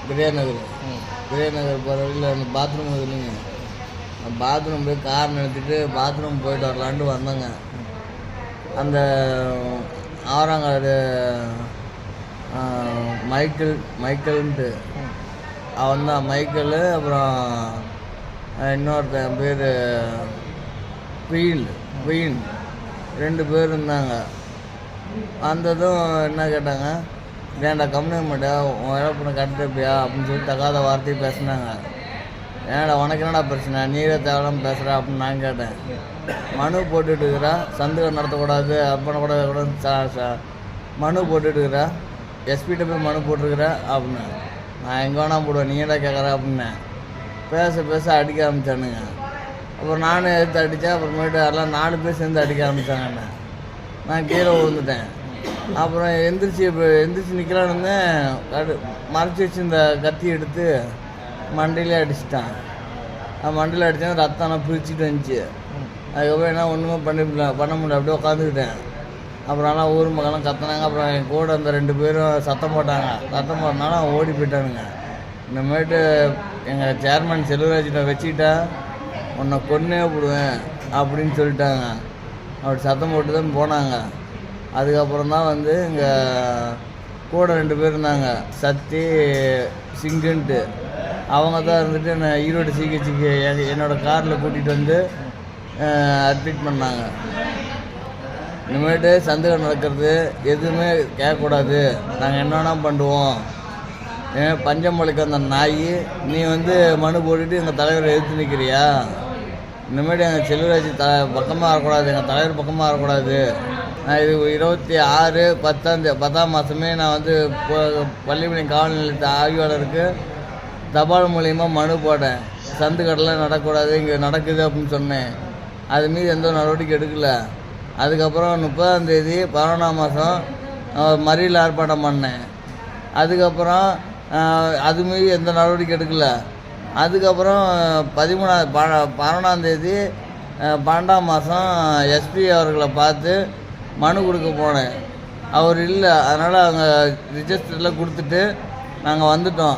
கிரேநகர் கிரேநகர் போகிற வழியில் அந்த பாத்ரூம் இல்லைங்க, பாத்ரூம் போய் கார் நிறுத்திட்டு பாத்ரூம் போயிட்டு வரலான்ட்டு வந்தேங்க. அந்த ஆறாங்காடு மைக்கேல்ன்ட்டு அவன் தான் மைக்கேலு. அப்புறம் இன்னொருத்தன் பேர் குயின் 2 பேர் இருந்தாங்க. வந்ததும் என்ன கேட்டாங்க, ஏன்டா கம்முனு மாட்டா உன் வேலை பண்ண கட்டுப்பியா அப்படின்னு சொல்லி தகாத வார்த்தையை பேசினாங்க. ஏன்டா உனக்கு என்னடா பிரச்சனை, நீரே தேவையில்லாமல் பேசுகிற அப்படின்னு நான் கேட்டேன். மனு போட்டுட்டுருக்கிறா, சந்தேகம் நடத்தக்கூடாது அப்போ கூட மனு போட்டுட்டுருக்கிறா, எஸ்பிகிட்ட போய் மனு போட்டிருக்கிறா அப்படின்னு. நான் எங்கே வேணா போடுவேன், நீ என்ன கேட்குற அப்படின்னேன். பேச அடிக்க ஆரம்பித்தானுங்க. அப்புறம் நானும் எடுத்து அடித்தேன். அப்புறமேட்டு எல்லாம் 4 பேர் சேர்ந்து அடிக்க ஆரம்பித்தாங்க. நான் கீழே விழுந்துட்டேன். அப்புறம் எந்திரிச்சு நிற்கலான்னு இருந்தேன். மறைச்சி வச்சு இந்த கத்தி எடுத்து மண்டையிலே அடிச்சிட்டான். மண்டையில் அடித்தேன், ரத்தம் நான் பிரிச்சுட்டு வந்துச்சு. அதுக்கப்புறம் என்ன ஒன்றுமே பண்ண முடியல, அப்படியே உட்காந்துக்கிட்டேன். அப்புறம் ஆனால் ஊர் மக்கள்லாம் கத்தினாங்க. அப்புறம் என் கூட அந்த 2 பேரும் சத்தம் போட்டனால ஓடி போயிட்டானுங்க. இந்தமாதிரிட்டு எங்கள் சேர்மன் செல்வராஜிட்ட வச்சுக்கிட்டா உன்னை கொன்னே விடுவேன் அப்படின்னு சொல்லிட்டாங்க. அப்படி சத்தம் போட்டு தான் போனாங்க. அதுக்கப்புறம் தான் வந்து இங்கே கூட 2 பேர் இருந்தாங்க, சத்தி சிங்குன்ட்டு. அவங்க தான் இருந்துட்டு என்னை ஈரோடு சிகிச்சைக்கு என்னோடய காரில் கூட்டிகிட்டு வந்து அட்மிட் பண்ணாங்க. இனிமேட்டு சந்தேகம் நடக்கிறது எதுவுமே கேட்கக்கூடாது, நாங்கள் என்ன வேணால் பண்ணுவோம். பஞ்சமொழிக்கு அந்த நாய் நீ வந்து மனு போட்டுட்டு எங்கள் தலைவரை எதிர்த்து நிற்கிறியா, இனிமேட்டு எங்கள் செல்வராஜ் பக்கமாக வரக்கூடாது, எங்கள் தலைவர் பக்கமாக வரக்கூடாது. நான் இது 26/10 மாதமே நான் வந்து பள்ளிப்பாளையம் காவல் நிலையத்து ஆய்வாளருக்கு தபால் மூலிமா மனு போட்டேன். சந்துக்கடலாம் நடக்கக்கூடாது, இங்கே நடக்குது அப்படின்னு சொன்னேன். அது மீது எந்த நடவடிக்கை எடுக்கலை. அதுக்கப்புறம் 30ஆம் தேதி 11ஆம் மாதம் மறியல் ஆர்ப்பாட்டம் பண்ணேன். அதுக்கப்புறம் அது மீறி எந்த நடவடிக்கை எடுக்கலை. அதுக்கப்புறம் 11ஆம் தேதி 12ஆம் மாதம் எஸ்பி அவர்களை பார்த்து மனு கொடுக்க போனேன். அவர் இல்லை, அதனால் அவங்க ரிஜிஸ்டரில் கொடுத்துட்டு நாங்கள் வந்துட்டோம்.